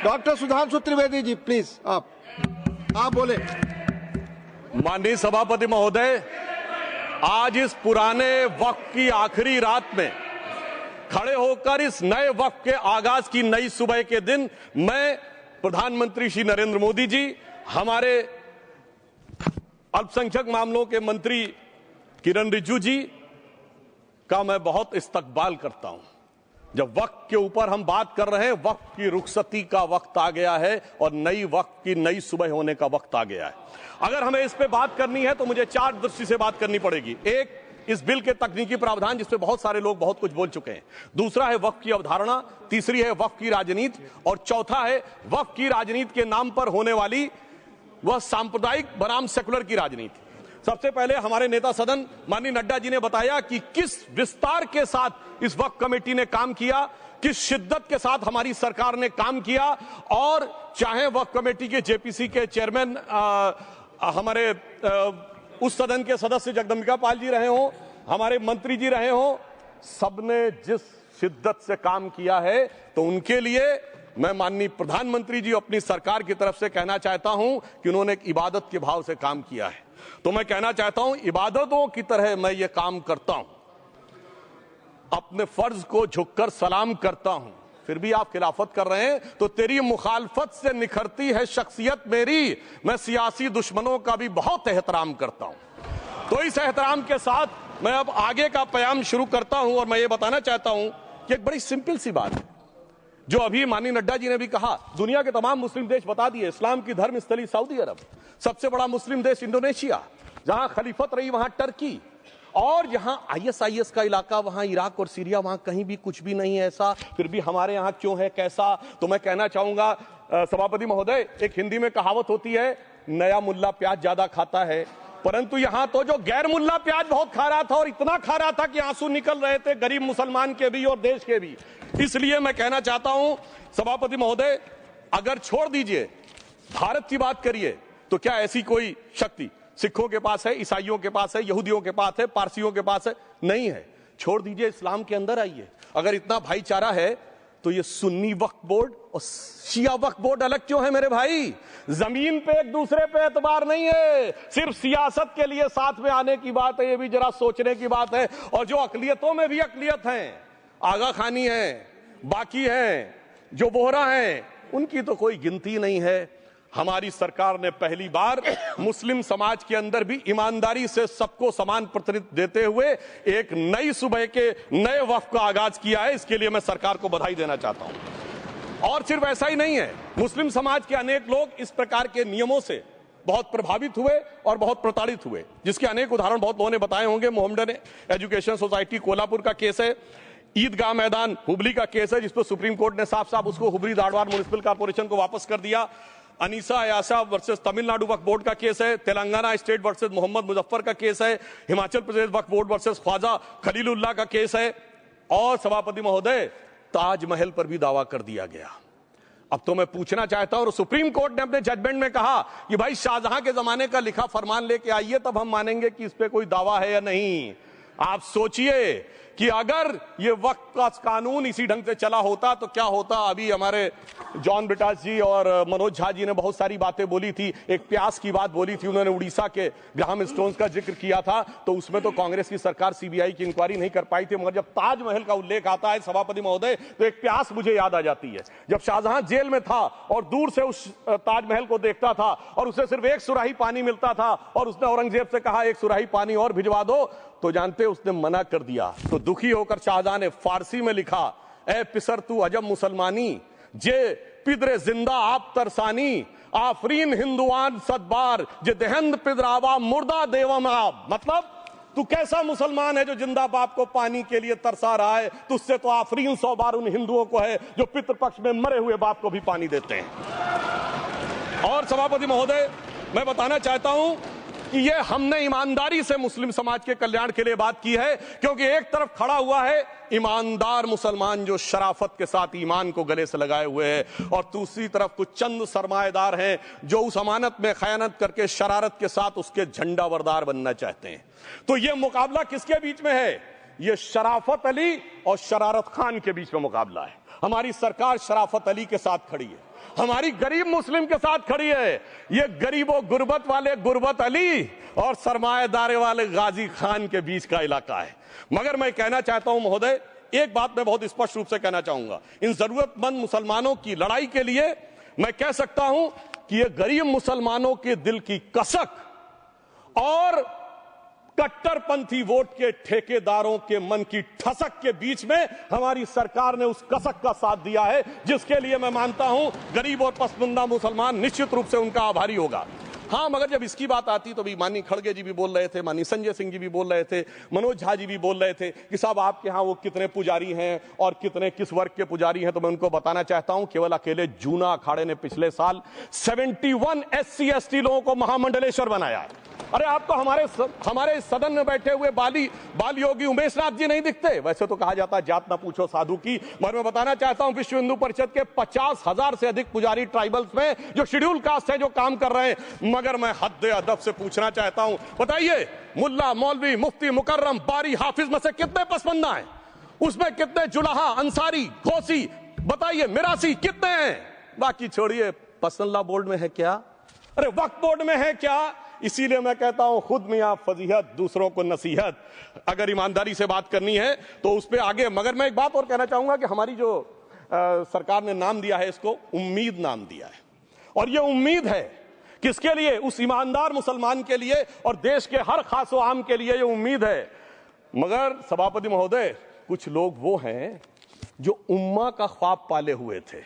Doctor Sudhanshu Trivedi ji please आप बोले। माननीय सभापति महोदय, आज इस पुराने वक्त की आखिरी रात में खड़े होकर इस नए वक्त के आगाज की नई सुबह के दिन मैं प्रधानमंत्री श्री नरेंद्र मोदी जी, हमारे अल्पसंख्यक मामलों के मंत्री किरण रिजिजू जी का मैं बहुत इस्तकबाल करता हूं। जब वक्त के ऊपर हम बात कर रहे हैं, वक्त की रुखसती का वक्त आ गया है और नई वक्त की नई सुबह होने का वक्त आ गया है। अगर हमें इस पे बात करनी है तो मुझे चार दृष्टि से बात करनी पड़ेगी। एक, इस बिल के तकनीकी प्रावधान जिस पे बहुत सारे लोग बहुत कुछ बोल चुके हैं। दूसरा है वक्त की अवधारणा, तीसरी है वक्त की राजनीति और चौथा है वक्त की राजनीति के नाम पर होने वाली वह सांप्रदायिक बनाम सेकुलर की राजनीति। सबसे पहले हमारे नेता सदन माननीय नड्डा जी ने बताया कि किस विस्तार के साथ इस वक्त कमेटी ने काम किया, किस शिद्दत के साथ हमारी सरकार ने काम किया। और चाहे वक्त कमेटी के जेपीसी के चेयरमैन हमारे उस सदन के सदस्य जगदम्बिका पाल जी रहे हों, हमारे मंत्री जी रहे हों, सबने जिस शिद्दत से काम किया है, तो उनके लिए मैं माननीय प्रधानमंत्री जी अपनी सरकार की तरफ से कहना चाहता हूं कि उन्होंने एक इबादत के भाव से काम किया है। तो मैं कहना चाहता हूं, इबादतों की तरह मैं ये काम करता हूं, अपने फर्ज को झुककर सलाम करता हूं। फिर भी आप खिलाफत कर रहे हैं तो तेरी मुखालफत से निखरती है शख्सियत मेरी। मैं सियासी दुश्मनों का भी बहुत एहतराम करता हूं। तो इस एहतराम के साथ मैं अब आगे का बयान शुरू करता हूं और मैं ये बताना चाहता हूं कि एक बड़ी सिंपल सी बात है जो अभी माननीय नड्डा जी ने भी कहा। दुनिया के तमाम मुस्लिम देश बता दिए, इस्लाम की धर्म स्थली सऊदी अरब, सबसे बड़ा मुस्लिम देश इंडोनेशिया, जहां खलीफत रही वहां टर्की, और जहां आईएसआईएस का इलाका वहां इराक और सीरिया, वहां कहीं भी कुछ भी नहीं है ऐसा। फिर भी हमारे यहां क्यों है, कैसा? तो मैं कहना चाहूंगा सभापति महोदय, एक हिंदी में कहावत होती है, नया मुल्ला प्याज ज्यादा खाता है, परंतु यहां तो जो गैर मुल्ला प्याज बहुत खा रहा था और इतना खा रहा था कि आंसू निकल रहे थे गरीब मुसलमान के भी और देश के भी। इसलिए मैं कहना चाहता हूं सभापति महोदय, अगर छोड़ दीजिए भारत की बात करिए, तो क्या ऐसी कोई शक्ति सिखों के पास है, ईसाइयों के पास है, यहूदियों के पास है, पारसियों के पास है? नहीं है। छोड़ दीजिए, इस्लाम के अंदर आइए। अगर इतना भाईचारा है तो ये सुन्नी वक्फ बोर्ड और शिया वक्फ बोर्ड अलग क्यों है मेरे भाई? जमीन पे एक दूसरे पे एतबार नहीं है, सिर्फ सियासत के लिए साथ में आने की बात है। ये भी जरा सोचने की बात है। और जो अकलियतों में भी अकलियत है, आगा खानी है, बाकी है, जो बोहरा है, उनकी तो कोई गिनती नहीं है। हमारी सरकार ने पहली बार मुस्लिम समाज के अंदर भी ईमानदारी से सबको समान प्रतिनिधित्व देते हुए एक नई सुबह के नए वक्त का आगाज किया है। इसके लिए मैं सरकार को बधाई देना चाहता हूं। और सिर्फ ऐसा ही नहीं है, मुस्लिम समाज के अनेक लोग इस प्रकार के नियमों से बहुत प्रभावित हुए और बहुत प्रताड़ित हुए, जिसके अनेक उदाहरण बहुत लोगों ने बताए होंगे। मोहम्मडन एजुकेशन सोसाइटी कोल्हापुर का केस है, ईदगाह मैदान हुबली का केस है, जिस पर सुप्रीम कोर्ट ने साफ साफ उसको हुबली धारवाड़ म्युनिसिपल कॉर्पोरेशन को वापस कर दिया। अनीसा अयाशा वर्सेस तमिलनाडु वक्फ बोर्ड का केस है, तेलंगाना स्टेट वर्सेस मोहम्मद मुजफ्फर का केस है, हिमाचल प्रदेश वक्फ बोर्ड वर्सेस ख्वाजा खलीलुल्लाह का केस है, और सभापति महोदय ताजमहल पर भी दावा कर दिया गया। अब तो मैं पूछना चाहता हूं, और सुप्रीम कोर्ट ने अपने जजमेंट में कहा कि भाई शाहजहां के जमाने का लिखा फरमान लेके आइए, तब हम मानेंगे कि इस पे कोई दावा है या नहीं। आप सोचिए कि अगर ये वक्त का कानून इसी ढंग से चला होता तो क्या होता। अभी हमारे जॉन ब्रिटास जी और मनोज झा जी ने बहुत सारी बातें बोली थी। एक प्यास की बात बोली थी उन्होंने, उड़ीसा के ग्राहम स्टोन्स का जिक्र किया था, तो उसमें तो कांग्रेस की सरकार सीबीआई की इंक्वायरी नहीं कर पाई थी। मगर जब ताजमहल का उल्लेख आता है सभापति महोदय, तो एक प्यास मुझे याद आ जाती है। जब शाहजहां जेल में था और दूर से उस ताजमहल को देखता था और उसे सिर्फ एक सुराही पानी मिलता था और उसने औरंगजेब से कहा एक सुराही पानी और भिजवा दो, तो जानते उसने मना कर दिया। तो दुखी होकर शाहजहां ने फारसी में लिखा, ए पिसर तू अजब मुसलमानी, जे पिदरे जिंदा आप तरसानी, आफरीन हिंदुआन सदबार, जे देहंद पिदरावा मुर्दा देवम आप। मतलब तू कैसा मुसलमान है जो जिंदा बाप को पानी के लिए तरसा रहा है? तुझसे तो आफरीन 100 बार उन हिंदुओं को है जो पितृपक्ष में मरे हुए बाप को भी पानी देते हैं। और सभापति महोदय, मैं बताना चाहता हूं कि ये हमने ईमानदारी से मुस्लिम समाज के कल्याण के लिए बात की है, क्योंकि एक तरफ खड़ा हुआ है ईमानदार मुसलमान जो शराफत के साथ ईमान को गले से लगाए हुए हैं, और दूसरी तरफ कुछ चंद सरमाएदार हैं जो उस अमानत में खयानत करके शरारत के साथ उसके झंडा बरदार बनना चाहते हैं। तो ये मुकाबला किसके बीच में है? ये शराफत अली और शरारत खान के बीच में मुकाबला है। हमारी सरकार शराफत अली के साथ खड़ी है, हमारी गरीब मुस्लिम के साथ खड़ी है। ये गरीबों गुर्बत वाले गुर्बत अली और सरमाएदारे वाले गाजी खान के बीच का इलाका है। मगर मैं कहना चाहता हूं महोदय, एक बात मैं बहुत स्पष्ट रूप से कहना चाहूंगा, इन जरूरतमंद मुसलमानों की लड़ाई के लिए मैं कह सकता हूं कि ये गरीब मुसलमानों के दिल की कसक और कट्टरपंथी वोट के ठेकेदारों के मन की ठसक के बीच में हमारी सरकार ने उस कसक का साथ दिया है, जिसके लिए मैं मानता हूं गरीब और पसमानदा मुसलमान निश्चित रूप से उनका आभारी होगा। हाँ, मगर जब इसकी बात आती तो भी माननीय खड़गे जी भी बोल रहे थे, माननीय संजय सिंह जी भी बोल रहे थे, मनोज झा जी भी बोल रहे थे कि साहब आपके यहाँ वो कितने पुजारी हैं और कितने किस वर्ग के पुजारी हैं। तो मैं उनको बताना चाहता हूं केवल अकेले जूना अखाड़े ने पिछले साल 71 SC ST लोगों को महामंडलेश्वर बनाया है। अरे आपको हमारे सदन में बैठे हुए बाल योगी उमेश नाथ जी नहीं दिखते? वैसे तो कहा जाता है जात ना पूछो साधु की, मगर मैं बताना चाहता हूं विश्व हिंदू परिषद के 50,000 से अधिक पुजारी ट्राइबल्स में जो शेड्यूल कास्ट है जो काम कर रहे हैं। मगर मैं हद अदब से पूछना चाहता हूं, बताइए मुल्ला मौलवी मुफ्ती मुकर्रम बारी हाफिज में से कितने पसमंदा हैं? उसमें कितने जुलाहा अंसारी घोसी बताइए मिरासी कितने हैं? बाकी छोड़िए, पसंदला बोर्ड में है क्या? अरे वक्फ बोर्ड में है क्या? इसीलिए मैं कहता हूं खुद मियां फजीहत दूसरों को नसीहत। अगर ईमानदारी से बात करनी है तो उस पर आगे। मगर मैं एक बात और कहना चाहूंगा कि हमारी जो सरकार ने नाम दिया है, इसको उम्मीद नाम दिया है, और ये उम्मीद है किसके लिए? उस ईमानदार मुसलमान के लिए और देश के हर खास व आम के लिए ये उम्मीद है। मगर सभापति महोदय, कुछ लोग वो हैं जो उम्मा का ख्वाब पाले हुए थे।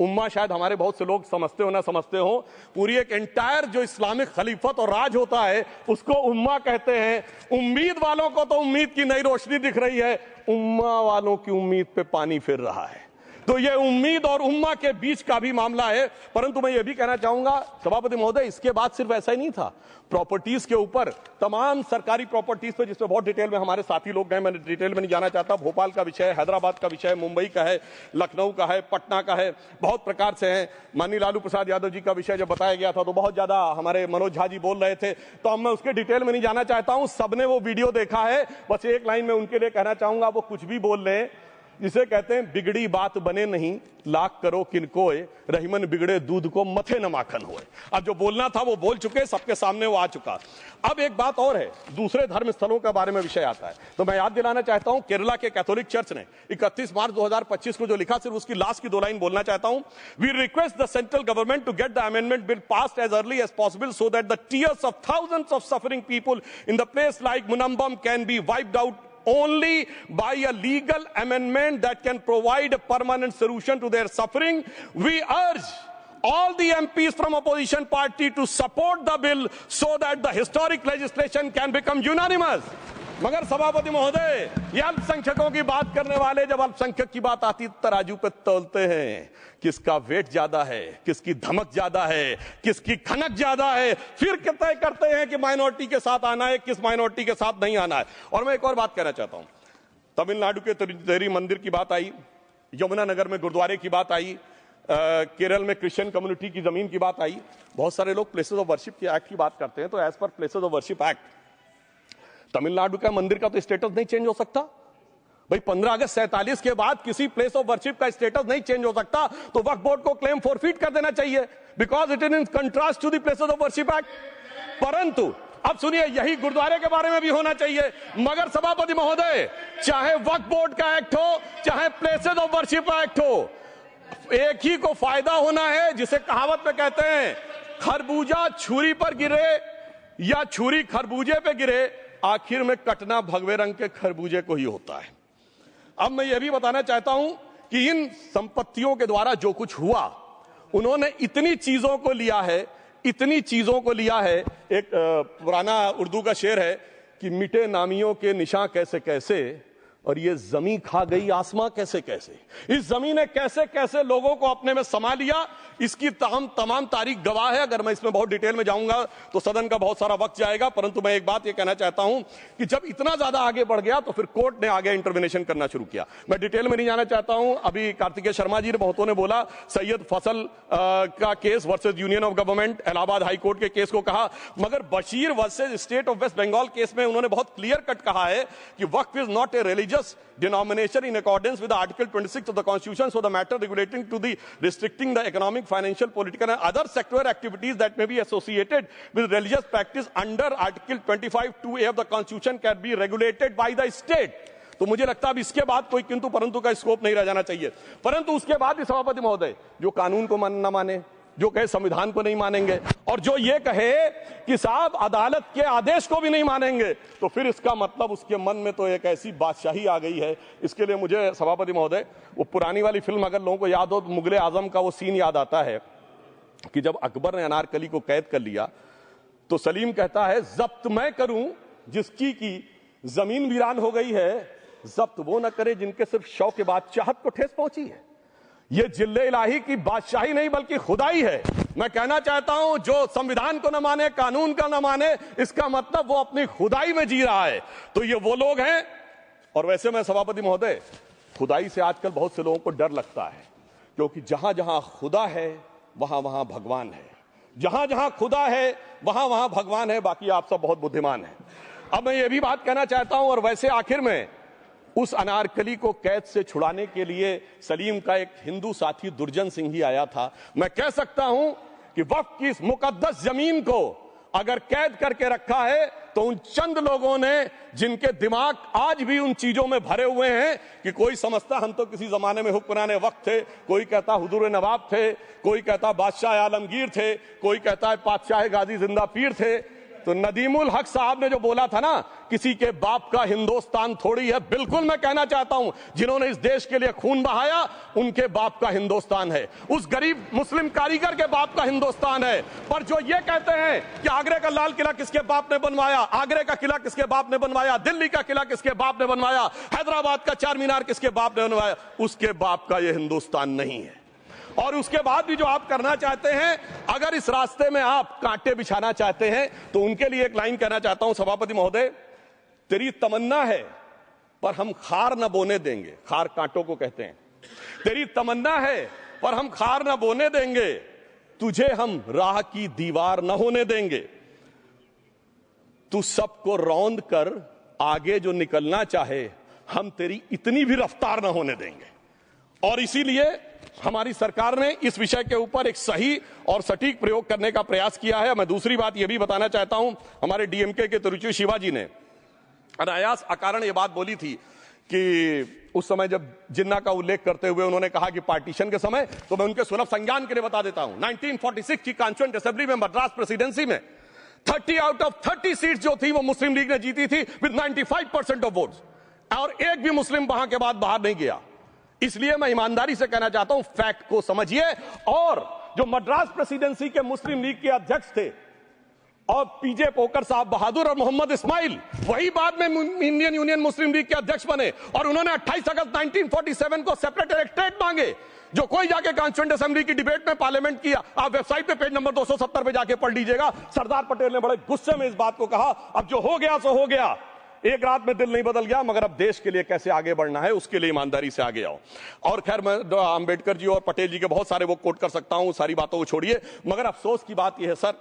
उम्मा शायद हमारे बहुत से लोग समझते हो ना समझते हो, पूरी एक एंटायर जो इस्लामिक खलीफत और राज होता है उसको उम्मा कहते हैं। उम्मीद वालों को तो उम्मीद की नई रोशनी दिख रही है, उम्मा वालों की उम्मीद पे पानी फिर रहा है। तो ये उम्मीद और उम्मा के बीच का भी मामला है। परंतु मैं ये भी कहना चाहूंगा सभापति महोदय, इसके बाद सिर्फ ऐसा ही नहीं था, प्रॉपर्टीज के ऊपर, तमाम सरकारी प्रॉपर्टीज पे जिसमें बहुत डिटेल में हमारे साथी लोग गए, मैं डिटेल में नहीं जाना चाहता। भोपाल का विषय है, हैदराबाद का विषय है, मुंबई का है, लखनऊ का है, पटना का है, बहुत प्रकार से है। माननीय लालू प्रसाद यादव जी का विषय जब बताया गया था तो बहुत ज्यादा हमारे मनोज झा जी बोल रहे थे, तो अब मैं उसके डिटेल में नहीं जाना चाहता हूं। सबने वो वीडियो देखा है। बस एक लाइन में उनके लिए कहना चाहूंगा, वो कुछ भी बोल रहे हैं, जिसे कहते हैं बिगड़ी बात बने नहीं, लाख करो किनकोए, रहीमन बिगड़े दूध को मथे न माखन होए। अब जो बोलना था वो बोल चुके, सबके सामने वो आ चुका। अब एक बात और है, दूसरे धर्म स्थलों के बारे में विषय आता है, तो मैं याद दिलाना चाहता हूं केरला के कैथोलिक चर्च ने 31 मार्च 2025 को जो लिखा, सिर्फ उसकी लास्ट की 2 लाइन बोलना चाहता हूं। We request the central government to get the amendment bill passed as early as possible so that the tears of thousands of suffering people in the place like Munambam can be wiped out only by a legal amendment that can provide a permanent solution to their suffering. We urge all the MPs from opposition party to support the bill so that the historic legislation can become unanimous. मगर सभापति महोदय, ये अल्पसंख्यकों की बात करने वाले जब अल्पसंख्यक की बात आती तराजू पे तौलते हैं, किसका वेट ज्यादा है, किसकी धमक ज्यादा है, किसकी खनक ज्यादा है, फिर तय करते हैं कि माइनॉरिटी के साथ आना है, किस माइनॉरिटी के साथ नहीं आना है। और मैं एक और बात कहना चाहता हूं, तमिलनाडु के तिरुचेरी मंदिर की बात आई, यमुनानगर में गुरुद्वारे की बात आई, केरल में क्रिश्चियन कम्युनिटी की जमीन की बात आई। बहुत सारे लोग प्लेसेस ऑफ वर्शिप के एक्ट की बात करते हैं, तो as per places of worship act Tamil Nadu का मंदिर का तो स्टेटस नहीं चेंज हो सकता भाई। 15 अगस्त 47 के बाद किसी प्लेस ऑफ वर्शिप का स्टेटस नहीं चेंज हो सकता, तो वक्फ बोर्ड को क्लेम फॉरफीट कर देना चाहिए, because it is in contrast to the places of worship act. परंतु अब सुनिए, यही गुरुद्वारे के बारे में भी होना चाहिए। मगर सभापति महोदय, चाहे वक्फ बोर्ड का एक्ट हो, चाहे प्लेसेस ऑफ वर्शिप एक्ट हो, एक ही को फायदा होना है, जिसे कहावत में कहते हैं खरबूजा छुरी पर गिरे या छुरी खरबूजे पे गिरे, आखिर में कटना भगवे रंग के खरबूजे को ही होता है। अब मैं यह भी बताना चाहता हूं कि इन संपत्तियों के द्वारा जो कुछ हुआ, उन्होंने इतनी चीजों को लिया है, इतनी चीजों को लिया है। एक पुराना उर्दू का शेर है कि मिटे नामियों के निशान कैसे कैसे, और ये जमीन खा गई आसमां कैसे कैसे। इस जमीन ने कैसे कैसे लोगों को अपने में समा लिया, इसकी तमाम तारीख गवाह है। अगर मैं इसमें बहुत डिटेल में जाऊंगा तो सदन का बहुत सारा वक्त जाएगा, परंतु मैं एक बात यह कहना चाहता हूं कि जब इतना ज्यादा आगे बढ़ गया तो फिर कोर्ट ने आगे इंटरवेंशन करना शुरू किया। मैं डिटेल में नहीं जाना चाहता हूं। अभी कार्तिकेय शर्मा जी ने बहुतों ने बोला सैयद फैसल का case versus Union of government, Allahabad high court के केस को कहा, मगर Bashir versus state of West Bengal case में उन्होंने बहुत क्लियर कट कहा है कि waqf is not a religious denomination in accordance with the Article 26 of the Constitution, so the matter relating to the restricting the economic, financial, political and other sectoral activities that may be associated with religious practice under Article 25(2)(a) of the Constitution can be regulated by the state. तो मुझे लगता है अब इसके बाद कोई किंतु परंतु का स्कोप नहीं रह जाना चाहिए। परंतु उसके बाद भी सभापति महोदय जो कानून को न माने, जो कहे संविधान को नहीं मानेंगे और जो ये कहे कि साहब अदालत के आदेश को भी नहीं मानेंगे, तो फिर इसका मतलब उसके मन में तो एक ऐसी बादशाही आ गई है। इसके लिए मुझे सभापति महोदय वो पुरानी वाली फिल्म अगर लोगों को याद हो तो मुगले आजम का वो सीन याद आता है कि जब अकबर ने अनारकली को कैद कर लिया तो सलीम कहता है जब्त मैं करूं जिसकी की जमीन वीरान हो गई है, जब्त वो न करे जिनके सिर्फ शौ के बाद चाहत को ठेस पहुंची है। ये जिल्ले इलाही की बादशाही नहीं बल्कि खुदाई है। मैं कहना चाहता हूं जो संविधान को न माने, कानून का न माने, इसका मतलब वो अपनी खुदाई में जी रहा है। तो ये वो लोग हैं। और वैसे मैं सभापति महोदय खुदाई से आजकल बहुत से लोगों को डर लगता है, क्योंकि जहां जहां खुदा है वहां वहां भगवान है, जहां जहां खुदा है वहां वहां भगवान है। बाकी आप सब बहुत बुद्धिमान हैं। अब मैं ये भी बात कहना चाहता हूं, और वैसे आखिर में उस अनारकली को कैद से छुड़ाने के लिए सलीम का एक हिंदू साथी दुर्जन सिंह ही आया था। मैं कह सकता हूं कि वक्फ की इस मुकद्दस जमीन को अगर कैद करके रखा है तो उन चंद लोगों ने जिनके दिमाग आज भी उन चीजों में भरे हुए हैं कि कोई समझता हम तो किसी जमाने में हुक्मराने वक्त थे, कोई कहता हुजूर नवाब थे, कोई कहता बादशाह आलमगीर थे, कोई कहता है बादशाह गाजी जिंदा पीर थे। तो नदीमुल हक साहब ने जो बोला था ना, किसी के बाप का हिंदुस्तान थोड़ी है, बिल्कुल मैं कहना चाहता हूं जिन्होंने इस देश के लिए खून बहाया उनके बाप का हिंदुस्तान है, उस गरीब मुस्लिम कारीगर के बाप का हिंदुस्तान है। पर जो ये कहते हैं कि आगरे का लाल किला किसके बाप ने बनवाया, आगरे का किला किसके बाप ने बनवाया, दिल्ली का किला किसके बाप ने बनवाया, हैदराबाद का चार मीनार किसके बाप ने बनवाया, उसके बाप का यह हिंदुस्तान नहीं है। और उसके बाद भी जो आप करना चाहते हैं, अगर इस रास्ते में आप कांटे बिछाना चाहते हैं, तो उनके लिए एक लाइन कहना चाहता हूं सभापति महोदय, तेरी तमन्ना है पर हम खार न बोने देंगे, खार कांटों को कहते हैं, तेरी तमन्ना है पर हम खार न बोने देंगे, तुझे हम राह की दीवार न होने देंगे, तू सबको रौंद कर आगे जो निकलना चाहे हम तेरी इतनी भी रफ्तार न होने देंगे। और इसीलिए हमारी सरकार ने इस विषय के ऊपर एक सही और सटीक प्रयोग करने का प्रयास किया है। मैं दूसरी बात यह भी बताना चाहता हूं, हमारे डीएमके के तिरुचि शिवाजी ने अनायास अकारण यह बात बोली थी कि उस समय जब जिन्ना का उल्लेख करते हुए उन्होंने कहा कि पार्टीशन के समय, तो मैं उनके सुलभ संज्ञान के लिए बता देता हूं, 1946 की कॉन्स्टिट्यूएंट असेंबली में मद्रास प्रेसिडेंसी में 30 आउट ऑफ 30 सीट जो थी वो मुस्लिम लीग ने जीती थी विद 95% ऑफ वोट्स, और एक भी मुस्लिम वहां के बाद बाहर नहीं गया। इसलिए मैं ईमानदारी से कहना चाहता हूं फैक्ट को समझिए। और जो मद्रास प्रेसिडेंसी के मुस्लिम लीग के अध्यक्ष थे और पीजे पोकर साहब बहादुर और मोहम्मद इस्माइल, वही बाद में इंडियन यूनियन मुस्लिम लीग के अध्यक्ष बने, और उन्होंने 28 अगस्त 1947 को सेपरेट इलेक्टोरेट मांगे, जो कोई जाके कॉन्स्टिट्यूएंट असेंबली की डिबेट में पार्लियामेंट किया। आप वेबसाइट पे पेज नंबर 270 पे जाके पढ़ लीजिएगा। सरदार पटेल ने बड़े गुस्से में इस बात को कहा, अब जो हो गया सो हो गया, एक रात में दिल नहीं बदल गया, मगर अब देश के लिए कैसे आगे बढ़ना है उसके लिए ईमानदारी से आगे आओ। और खैर मैं अंबेडकर जी और पटेल जी के बहुत सारे वो कोट कर सकता हूं, सारी बातों को छोड़िए, मगर अफसोस की बात यह है सर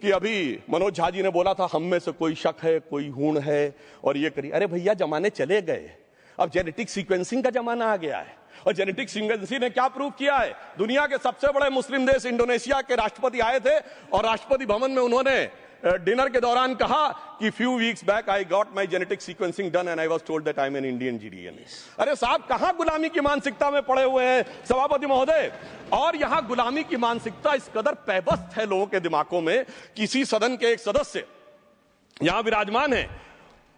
कि अभी मनोज झा जी ने बोला था हम में से कोई शक है, कोई हूण है और ये करिए। अरे भैया जमाने चले गए, अब जेनेटिक सीक्वेंसिंग का जमाना आ गया है। और जेनेटिक सीक्वेंसिंग ने क्या प्रूव किया है, दुनिया के सबसे बड़े मुस्लिम देश इंडोनेशिया के राष्ट्रपति आए थे और राष्ट्रपति भवन में उन्होंने डिनर के दौरान कहा कि few weeks back I got my genetic sequencing done and I was told that I am an Indian GDNA. अरे साहब कहां गुलामी की मानसिकता में पड़े हुए हैं सभापति महोदय। और यहां गुलामी की मानसिकता इस कदर पैबस्त है लोगों के दिमागों में। किसी सदन के एक सदस्य यहां विराजमान है,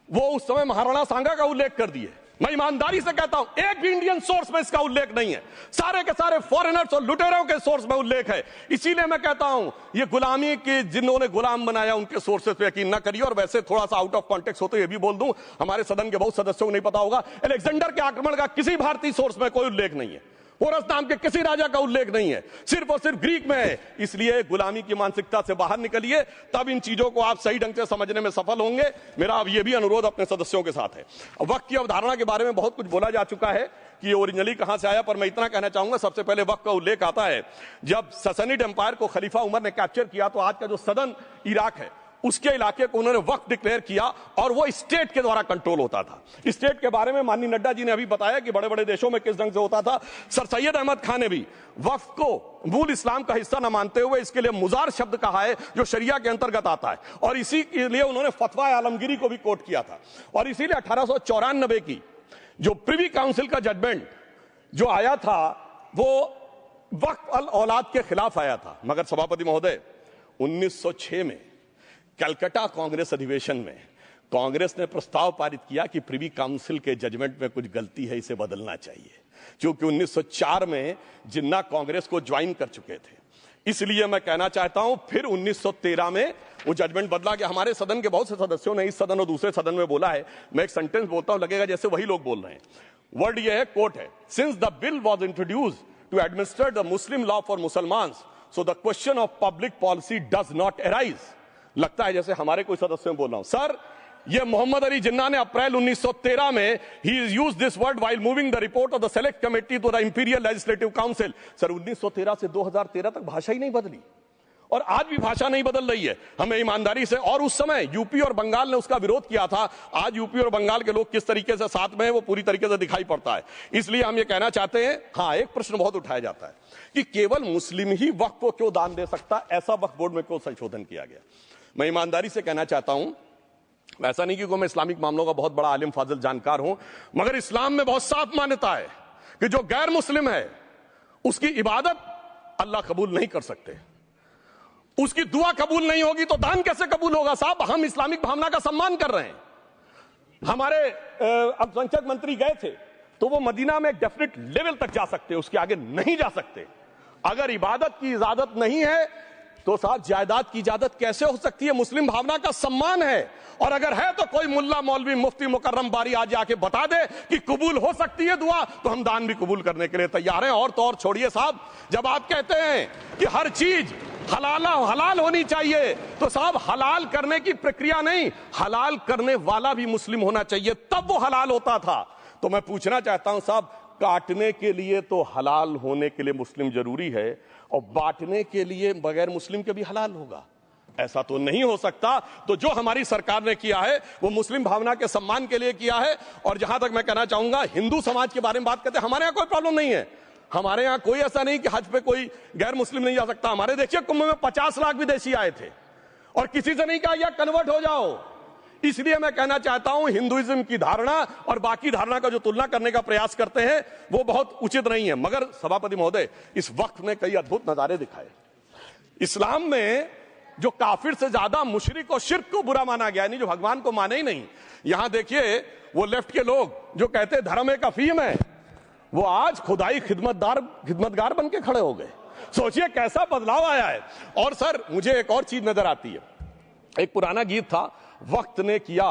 वो उस समय महाराणा सांगा का उल्लेख कर दिए। मैं ईमानदारी से कहता हूं एक भी इंडियन सोर्स में इसका उल्लेख नहीं है, सारे के सारे फॉरेनर्स और लुटेरों के सोर्स में उल्लेख है। इसीलिए मैं कहता हूं ये गुलामी के जिन्होंने गुलाम बनाया उनके सोर्सेस पे यकीन ना करिए। और वैसे थोड़ा सा आउट ऑफ कॉन्टेक्स्ट हो तो ये भी बोल दूं, हमारे सदन के बहुत सदस्यों को नहीं पता होगा, अलेक्जेंडर के आक्रमण का किसी भारतीय सोर्स में कोई उल्लेख नहीं है, पोरस नाम के किसी राजा का उल्लेख नहीं है, सिर्फ और सिर्फ ग्रीक में है। इसलिए गुलामी की मानसिकता से बाहर निकलिए, तब इन चीजों को आप सही ढंग से समझने में सफल होंगे। मेरा अब यह भी अनुरोध अपने सदस्यों के साथ है। वक्त की अवधारणा के बारे में बहुत कुछ बोला जा चुका है कि ये ओरिजिनली कहां से आया, पर मैं इतना कहना चाहूंगा, सबसे पहले वक्त का उल्लेख आता है जब ससनिड एम्पायर को खलीफा उमर ने कैप्चर किया, तो आज का जो सदर्न इराक है उसके इलाके को उन्होंने वक्फ डिक्लेयर किया और वो स्टेट के द्वारा कंट्रोल होता था। स्टेट के बारे में माननीय नड्डा जी ने अभी बताया कि बड़े बड़े देशों में किस ढंग से होता था। सर सैयद अहमद खान ने भी वक्फ को मूल इस्लाम का हिस्सा न मानते हुए इसके लिए मुजार शब्द कहा है जो शरिया के अंतर्गत आता है, और इसी के लिए उन्होंने फतवा आलमगिरी को भी कोट किया था। और इसीलिए 1894 की जो प्रिवी काउंसिल का जजमेंट जो आया था वो वक्फ अल औलाद के खिलाफ आया था। मगर सभापति महोदय, 1906 में कलकत्ता कांग्रेस अधिवेशन में कांग्रेस ने प्रस्ताव पारित किया कि प्रिवी काउंसिल के जजमेंट में कुछ गलती है, इसे बदलना चाहिए। क्योंकि 1904 में जिन्ना कांग्रेस को ज्वाइन कर चुके थे, इसलिए मैं कहना चाहता हूं फिर 1913 में वो जजमेंट बदला कि हमारे सदन के बहुत से सदस्यों ने इस सदन और दूसरे सदन में बोला है। मैं एक सेंटेंस बोलता हूं, लगेगा जैसे वही लोग बोल रहे हैं। वर्ड ये है, कोट है, since the bill was introduced to administer the Muslim law for Mussalmans, so the question of public policy does not arise. लगता है जैसे हमारे कोई सदस्य में बोल रहा हूं। सर, ये मोहम्मद अली जिन्ना ने अप्रैल 1913 में ही used this word while moving the report of the select committee to the imperial legislative council. Sir, 1913 से 2013 तक भाषा ही नहीं बदली, और आज भी भाषा नहीं बदल रही है। हमें ईमानदारी से, और उस समय यूपी और बंगाल ने उसका विरोध किया था। आज यूपी और बंगाल के लोग किस तरीके से साथ में है वो पूरी तरीके से दिखाई पड़ता है। इसलिए हम ये कहना चाहते हैं, हाँ, एक प्रश्न बहुत उठाया जाता है कि केवल मुस्लिम ही वक्फ को क्यों दान दे सकता, ऐसा वक्फ बोर्ड में क्यों संशोधन किया गया। मैं ईमानदारी से कहना चाहता हूं, ऐसा नहीं कि मैं इस्लामिक मामलों का बहुत बड़ा आलिम फाजिल जानकार हूं, मगर इस्लाम में बहुत साफ मान्यता है कि जो गैर मुस्लिम है उसकी इबादत अल्लाह कबूल नहीं कर सकते, उसकी दुआ कबूल नहीं होगी तो दान कैसे कबूल होगा। साहब, हम इस्लामिक भावना का सम्मान कर रहे हैं। हमारे अल्पसंख्यक मंत्री गए थे तो वो मदीना में एक डेफिनेट लेवल तक जा सकते, उसके आगे नहीं जा सकते। अगर इबादत की इजाजत नहीं है तो साथ जायदाद की इजाजत कैसे हो सकती है। मुस्लिम भावना का सम्मान है, और अगर है तो कोई मुल्ला मौलवी मुफ्ती मुकर्रम बारी आज आके बता दे कि कबूल हो सकती है दुआ, तो हम दान भी कबूल करने के लिए तैयार हैं। और तो और छोड़िए साहब, जब आप कहते हैं कि हर चीज हलाल होनी चाहिए, तो साहब हलाल करने की प्रक्रिया नहीं, हलाल करने वाला भी मुस्लिम होना चाहिए, तब वो हलाल होता था। तो मैं पूछना चाहता हूं साहब, काटने के लिए तो हलाल होने के लिए मुस्लिम जरूरी है, और बांटने के लिए बगैर मुस्लिम के भी हलाल होगा, ऐसा तो नहीं हो सकता। तो जो हमारी सरकार ने किया है वो मुस्लिम भावना के सम्मान के लिए किया है। और जहां तक मैं कहना चाहूंगा, हिंदू समाज के बारे में बात करते हैं, हमारे यहां कोई प्रॉब्लम नहीं है। हमारे यहां कोई ऐसा नहीं कि हज पे कोई गैर मुस्लिम नहीं जा सकता। हमारे देखिए कुंभ में 50 लाख विदेशी आए थे और किसी से नहीं कहा या कन्वर्ट हो जाओ। इसलिए मैं कहना चाहता हूं, हिंदुइज्म की धारणा और बाकी धारणा का जो तुलना करने का प्रयास करते हैं वो बहुत उचित नहीं है। मगर सभापति महोदय, इस वक्त ने कई अद्भुत नजारे दिखाए। इस्लाम में जो काफिर से ज्यादा मुशरिक और शिर्क को बुरा माना गया, नहीं जो भगवान को माने ही नहीं। यहां देखिए वो लेफ्ट के लोग जो कहते हैं धर्म एक अफीम है, वो आज खुदाई खिदमतगार बन के खड़े हो गए। सोचिए कैसा बदलाव आया है। और सर, मुझे एक और चीज नजर आती है। एक पुराना गीत था, वक्त ने किया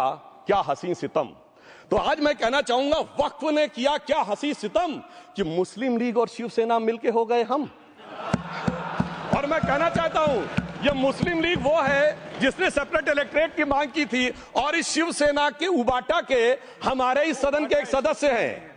क्या हसी सितम। तो आज मैं कहना चाहूंगा, वक्त ने किया क्या हसी सितम कि मुस्लिम लीग और शिवसेना मिलके हो गए हम। और मैं कहना चाहता हूं, ये मुस्लिम लीग वो है जिसने सेपरेट इलेक्टोरेट की मांग की थी, और इस शिवसेना के उबाटा के हमारे इस सदन के एक सदस्य हैं।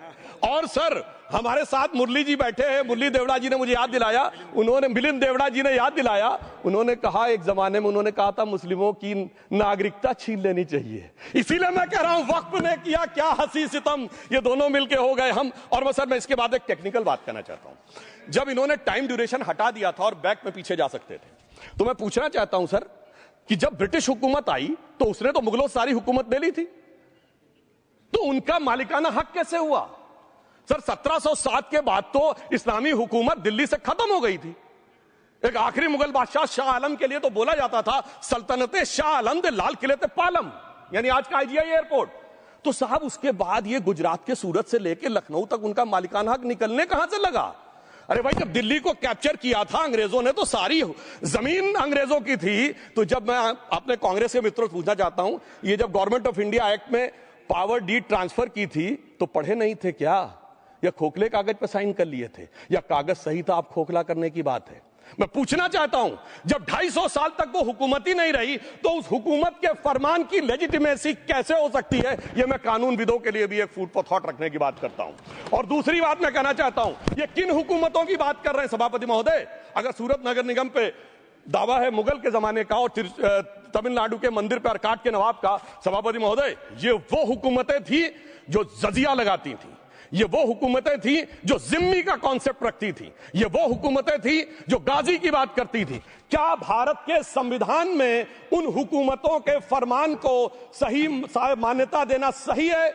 और सर, हमारे साथ मुरली जी बैठे हैं, मुरली देवड़ा जी ने मुझे याद दिलाया, उन्होंने मिलिंद देवड़ा जी ने याद दिलाया, उन्होंने कहा एक जमाने में उन्होंने कहा था मुस्लिमों की नागरिकता छीन लेनी चाहिए। इसीलिए मैं कह रहा हूं, वक्त ने किया क्या हसी सितम, ये दोनों मिलके हो गए हम। और सर, मैं इसके बाद एक टेक्निकल बात करना चाहता हूं। जब इन्होंने टाइम ड्यूरेशन हटा दिया था और बैक में पीछे जा सकते थे, तो मैं पूछना चाहता हूं सर कि जब ब्रिटिश हुकूमत आई तो उसने तो मुगलों सारी हुकूमत ले ली थी, तो उनका मालिकाना हक कैसे हुआ। सर, 1707 के बाद तो इस्लामी हुकूमत दिल्ली से खत्म हो गई थी। एक आखिरी मुगल बादशाह शाह आलम के लिए तो बोला जाता था सल्तनते शाह आलम दे लाल किले ते पालम, यानी आज का IGI एयरपोर्ट। तो साहब, उसके बाद ये गुजरात के सूरत से लेकर लखनऊ तक उनका मालिकाना हक निकलने कहां से लगा। अरे भाई, जब दिल्ली को कैप्चर किया था अंग्रेजों ने तो सारी जमीन अंग्रेजों की थी। तो जब मैं अपने कांग्रेस के मित्रों से पूछना चाहता हूं, ये जब गवर्नमेंट ऑफ इंडिया एक्ट में पावर डीड ट्रांसफर की थी तो पढ़े नहीं थे क्या या खोखले कागज पर साइन कर लिए थे, या कागज सही था, आप खोखला करने की बात है? मैं पूछना चाहता हूं, जब 250 साल तक वो हुकूमत ही नहीं रही तो उस हुकूमत के फरमान की लेजिटिमेसी कैसे हो सकती है? ये मैं कानूनविदों के लिए भी एक फूड फॉर थॉट रखने की बात करता हूं। और दूसरी बात मैं कहना चाहता हूं, ये किन हुकूमतों की बात कर रहे हैं सभापति महोदय? अगर सूरत नगर निगम पे दावा है मुगल के जमाने का और तमिलनाडु के मंदिर पर अरकाट के नवाब का, सभापति महोदय, ये वो हुकूमतें थी जो जजिया लगाती थी, ये वो हुकूमतें थी जो जिम्मी का कॉन्सेप्ट रखती थी, ये वो हुकूमतें थी जो गाजी की बात करती थी। क्या भारत के संविधान में उन हुकूमतों के फरमान को सही मान्यता देना सही है?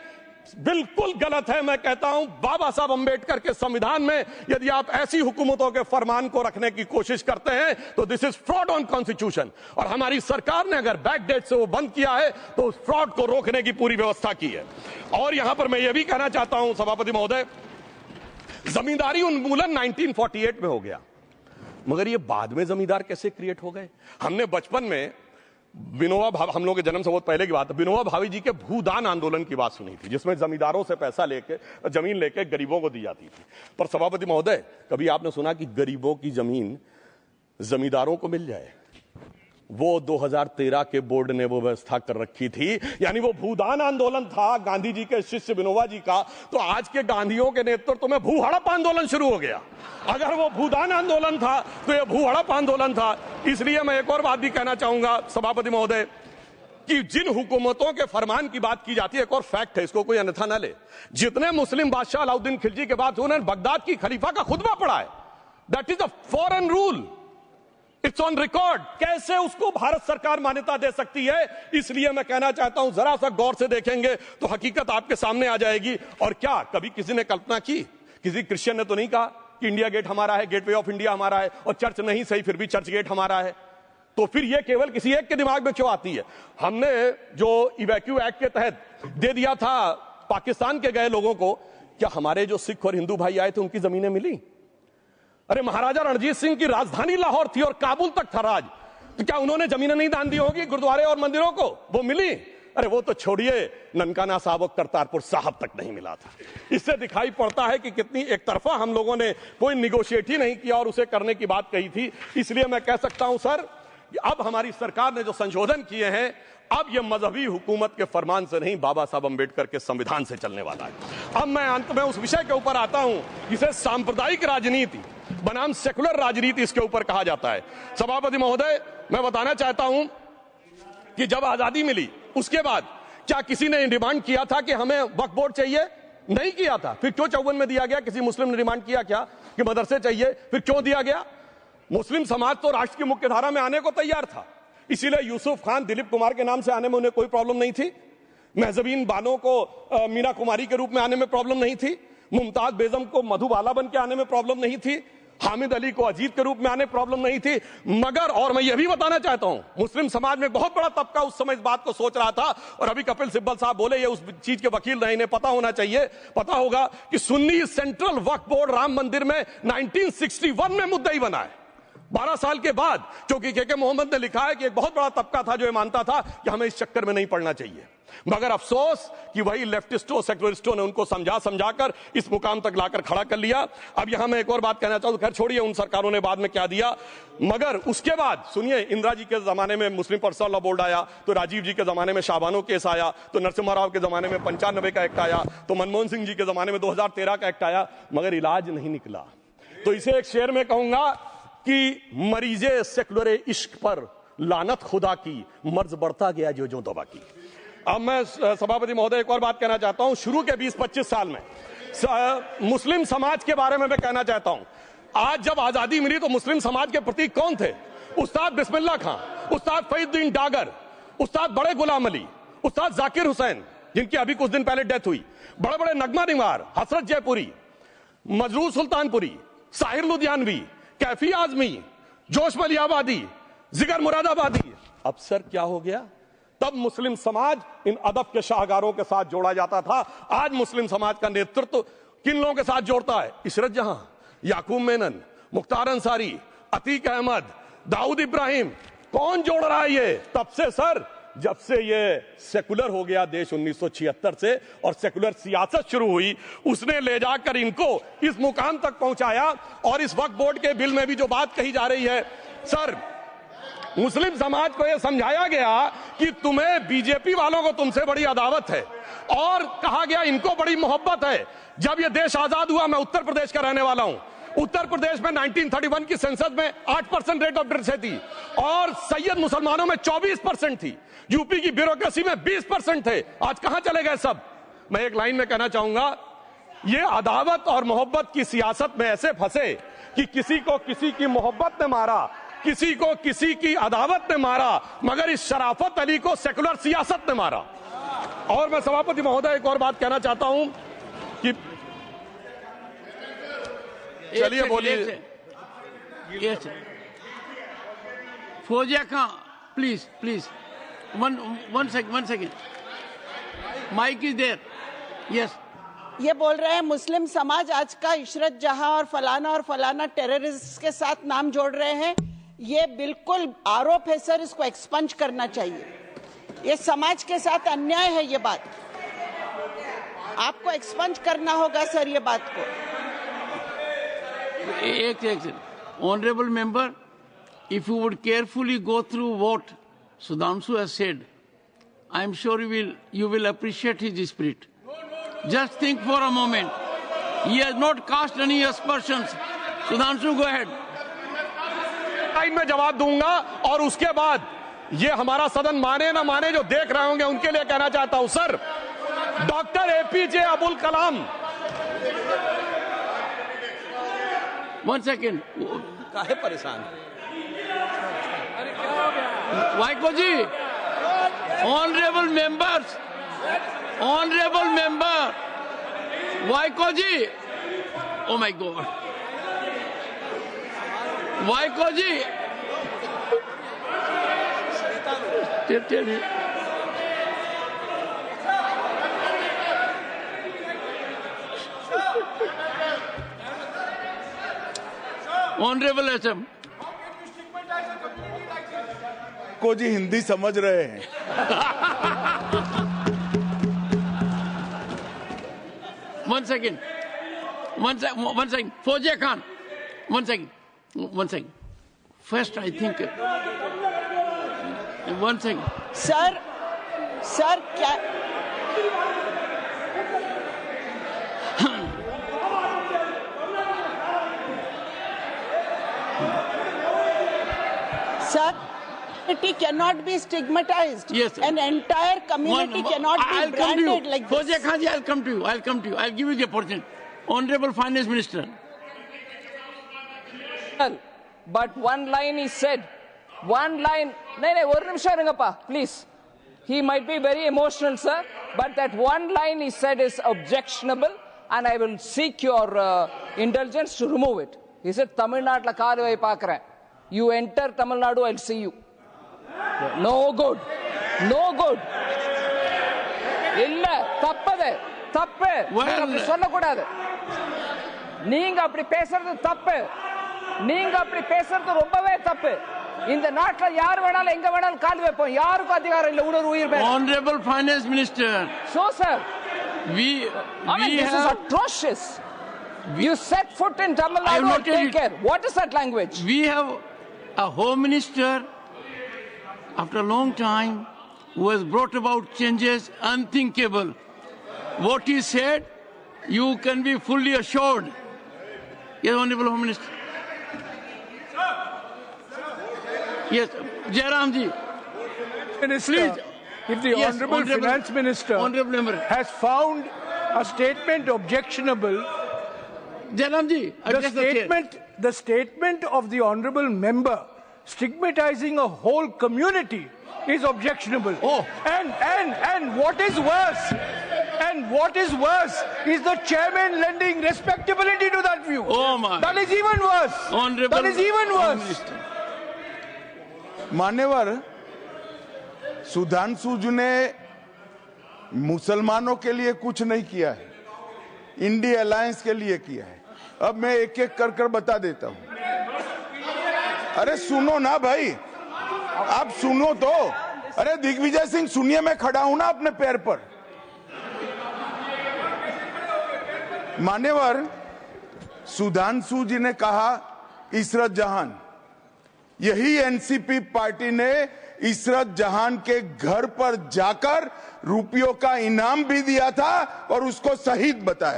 बिल्कुल गलत है। मैं कहता हूं, बाबा साहब अंबेडकर के संविधान में यदि आप ऐसी हुकूमतों के फरमान को रखने की कोशिश करते हैं तो this is fraud on constitution. और हमारी सरकार ने अगर बैकडेट से वो बंद किया है तो उस फ्रॉड को रोकने की पूरी व्यवस्था की है। और यहां पर मैं ये भी कहना चाहता हूं सभापति महोदय, जमींदारी उन्मूलन 1948 में हो गया, मगर ये बाद में जमींदार कैसे क्रिएट हो गए? हमने बचपन में विनोबा भावे, हम लोगों के जन्म से बहुत पहले की बात है, विनोबा भावे जी के भूदान आंदोलन की बात सुनी थी, जिसमें जमींदारों से पैसा लेके, जमीन लेके गरीबों को दी जाती थी। पर सभापति महोदय, कभी आपने सुना कि गरीबों की जमीन जमींदारों को मिल जाए? वो 2013 के बोर्ड ने वो व्यवस्था कर रखी थी। यानी वो भूदान आंदोलन था गांधी जी के शिष्य विनोबा जी का, तो आज के गांधियों के नेतृत्व में भू हड़प आंदोलन शुरू हो गया। अगर वो भूदान आंदोलन था तो ये भू हड़प आंदोलन था। इसलिए मैं एक और बात भी कहना चाहूंगा सभापति महोदय कि जिन हुकूमतों के फरमान की बात की जाती है, एक और फैक्ट है, इसको कोई अन्यथा न ले, जितने मुस्लिम बादशाह अलाउद्दीन खिलजी के बाद उन्होंने बगदाद की खलीफा का खुतबा पढ़ा है। That is a foreign rule, it's on record. कैसे उसको भारत सरकार मान्यता दे सकती है? इसलिए मैं कहना चाहता हूं, जरा सा गौर से देखेंगे तो हकीकत आपके सामने आ जाएगी। और क्या कभी किसी ने कल्पना की, किसी क्रिश्चियन ने तो नहीं कहा कि इंडिया गेट हमारा है, गेटवे ऑफ इंडिया हमारा है, और चर्च नहीं सही फिर भी चर्च गेट हमारा है? तो फिर यह केवल किसी एक के दिमाग में क्यों आती है? हमने जो इवैक्यू एक्ट के तहत दे दिया था पाकिस्तान के गए लोगों को, क्या हमारे जो सिख और हिंदू भाई आए थे उनकी जमीनें मिली? अरे महाराजा रणजीत सिंह की राजधानी लाहौर थी और काबुल तक था राज, तो क्या उन्होंने जमीनें नहीं दान दी होगी गुरुद्वारे और मंदिरों को? वो मिली। अरे वो तो छोड़िए, ननकाना साहब और करतारपुर साहब तक नहीं मिला था। इससे दिखाई पड़ता है कि कितनी एक तरफा हम लोगों ने कोई निगोशिएट ही नहीं किया और उसे करने की बात कही थी। इसलिए मैं कह सकता हूं सर कि अब हमारी सरकार ने जो संशोधन किए हैं, अब यह मजहबी हुकूमत के फरमान से नहीं, बाबा साहब अंबेडकर के संविधान से चलने वाला है। अब मैं अंत में उस विषय के ऊपर आता हूं जिसे सांप्रदायिक राजनीति बनाम सेकुलर राजनीति इसके ऊपर कहा जाता है। सभापति महोदय, मैं बताना चाहता हूं कि जब आजादी मिली उसके बाद क्या किसी ने डिमांड किया था कि हमें वक्फ बोर्ड चाहिए? नहीं किया था। फिर क्यों 54 में दिया गया? किसी मुस्लिम ने डिमांड किया क्या कि मदरसे चाहिए? फिर क्यों दिया गया? मुस्लिम समाज तो राष्ट्र की मुख्य धारा में आने को तैयार था, इसीलिए यूसुफ खान, दिलीप कुमार के नाम से आने में उन्हें कोई प्रॉब्लम नहीं थी। महजबीन बानो को मीना कुमारी के रूप में आने में प्रॉब्लम नहीं थी। मुमताज बेगम को मधुबाला बन के आने में प्रॉब्लम नहीं थी। हामिद अली को अजीत के रूप में आने प्रॉब्लम नहीं थी। मगर, और मैं यह भी बताना चाहता हूं, मुस्लिम समाज में बहुत बड़ा तबका उस समय इस बात को सोच रहा था, और अभी कपिल सिब्बल साहब बोले, ये उस चीज के वकील नहीं, इन्हें पता होना चाहिए, पता होगा कि सुन्नी सेंट्रल वक्फ बोर्ड राम मंदिर में 1961 में मुद्दई बना है, 12 साल के बाद। क्योंकि के मोहम्मद ने लिखा है कि एक बहुत बड़ा तबका था जो ये मानता था कि हमें इस चक्कर में नहीं पड़ना चाहिए। मगर अफसोस कि वही लेफ्टिस्टों, सेकुलरिस्टों ने उनको समझाकर इस मुकाम तक लाकर खड़ा कर लिया। अब यहां मैं एक और बात कहना चाहूं, खैर छोड़िए उन सरकारों ने बाद में क्या दिया, मगर उसके बाद सुनिए, इंदिरा जी के जमाने में मुस्लिम पर्सनल लॉ बोर्ड आया, तो राजीव जी के जमाने में शाहबानो केस आया, तो नरसिम्हा राव के जमाने में 95 का एक्ट आया, तो मनमोहन सिंह जी के जमाने में 2013 का एक्ट आया, मगर इलाज नहीं निकला। तो इसे एक शेर में कहूंगा कि मरीजे सेकुलर इश्क पर लानत खुदा की, मर्ज बढ़ता गया जो जो दवा की। अब मैं सभापति महोदय एक और बात कहना चाहता हूं, शुरू के 20-25 साल में मुस्लिम समाज के बारे में मैं कहना चाहता हूं। आज जब आजादी मिली तो मुस्लिम समाज के प्रतीक कौन थे? उस्ताद बिस्मिल्लाह खां, उस्ताद फरीदुद्दीन डागर, उस्ताद बड़े गुलाम अली, उस्ताद जाकिर हुसैन, जिनकी अभी कुछ दिन पहले डेथ हुई, बड़े बड़े नगमा निवार, हसरत जयपुरी, मजरूर सुल्तानपुरी, साहिर लुधियानवी, कैफी आजमी, जोश मलियाबादी, जिगर मुरादाबादी। अब सर क्या हो गया? तब मुस्लिम समाज इन अदब के शाहकारों के साथ जोड़ा जाता था। आज मुस्लिम समाज का नेतृत्व किन लोगों के साथ जोड़ता है? इशरत जहां, याकूब मेनन, मुख्तार अंसारी, अतीक अहमद, दाऊद इब्राहिम। कौन जोड़ रहा है ये? तब से सर जब से ये सेकुलर हो गया देश 1976 से और सेकुलर सियासत शुरू हुई, उसने ले जाकर इनको इस मुकाम तक पहुंचाया। और इस वक्फ बोर्ड के बिल में भी जो बात कही जा रही है, सर, मुस्लिम समाज को यह समझाया गया कि तुम्हें बीजेपी वालों को तुमसे बड़ी अदावत है, और कहा गया इनको बड़ी मोहब्बत है। जब यह देश आजाद हुआ, मैं उत्तर प्रदेश का रहने वाला हूं, उत्तर प्रदेश में 1931 की संसद में 8% रेट ऑफ डेथ थी और सैयद मुसलमानों में 24% थी। यूपी की ब्यूरोक्रेसी में 20% थे। आज कहां चले गए सब? मैं एक लाइन में कहना चाहूंगा, ये अदावत और मोहब्बत की सियासत में ऐसे फंसे कि किसी को किसी की मोहब्बत ने मारा, किसी को किसी की अदावत ने मारा, मगर इस शराफत अली को सेकुलर सियासत ने मारा। और मैं सभापति महोदय एक और बात कहना चाहता हूं कि चलिए बोलिए। Fauzia Khan, please one second, mike is there. Yes, ये बोल रहे हैं मुस्लिम समाज आज का इशरत जहां और फलाना टेररिस्ट के साथ नाम जोड़ रहे हैं। ये बिल्कुल आरोप है सर, इसको एक्सपंज करना चाहिए। ये समाज के साथ अन्याय है। ये बात आपको एक्सपंज करना होगा सर, ये बात को। एक honourable member, if you would carefully go through what Sudhanshu has said, I am sure you will appreciate his spirit. Just think for a moment. He has not cast any aspersions. Sudhanshu, go ahead. Time में जवाब दूंगा और उसके बाद ये हमारा सदन माने ना माने जो देख रहे होंगे उनके लिए कहना चाहता हूं, sir, doctor APJ Abdul Kalam. One second. काहे परेशान? Vaiko ji, honourable member, Vaiko ji, oh my God, Vaiko ji, honourable SM को जी हिंदी समझ रहे हैं। One second. Fauziya Khan, one second. First, I think. One second. Sir क्या Sir, community cannot be stigmatized. Yes. An entire community cannot be branded like this. Fauziya Khan ji, I'll come to you. I'll give you the opportunity. Honorable Finance Minister. But one line is said. One line. No, one nimisham irungappa, please. He might be very emotional, sir, but that one line he said is objectionable, and I will seek your indulgence to remove it. He said, Tamil Nadu la kaaru vai paakren. You enter Tamil Nadu, I'll see you. No good. No good. இல்ல தப்பது தப்பு அப்படி சொல்லக்கூடாது. நீங்க அப்படி பேசுறது தப்பு. நீங்க அப்படி பேசுறது ரொம்பவே தப்பு. இந்த நாட்டுல யார் வேணாலும் எங்க வேணாலும் கால் வைப்போம். யாருக்கும் அதிகாரம் இல்ல உணர்வு உயிர் மேல. Honorable Finance Minister. So sir, this is atrocious. You set foot in Tamil Nadu and take care. What is that language? We have a Home Minister after a long time who has brought about changes unthinkable. What he said, you can be fully assured. Yes, Honorable Home Minister. Yes, Jairam ji. Minister, Please. if the Yes, Honorable Finance Minister Honorable Member. has found a statement objectionable, Jairam ji, address the chair. the statement of the Honorable Member stigmatizing a whole community is objectionable. Oh. And what is worse is the chairman lending respectability to that view. Oh my. That is even worse. Honorable That is even Home worse. Minister. मान्यवर, सुधांशु जी ने मुसलमानों के लिए कुछ नहीं किया है, India alliance के लिए किया है। अब मैं एक एक कर कर बता देता हूं। अरे सुनो ना भाई, आप सुनो तो। अरे दिग्विजय सिंह सुनिए, मैं खड़ा हूं ना अपने पैर पर। मान्यवर सुधांशु जी ने कहा इशरत जहां, यही एनसीपी पार्टी ने इशरत जहां के घर पर जाकर रुपयों का इनाम भी दिया था और उसको शहीद बताया।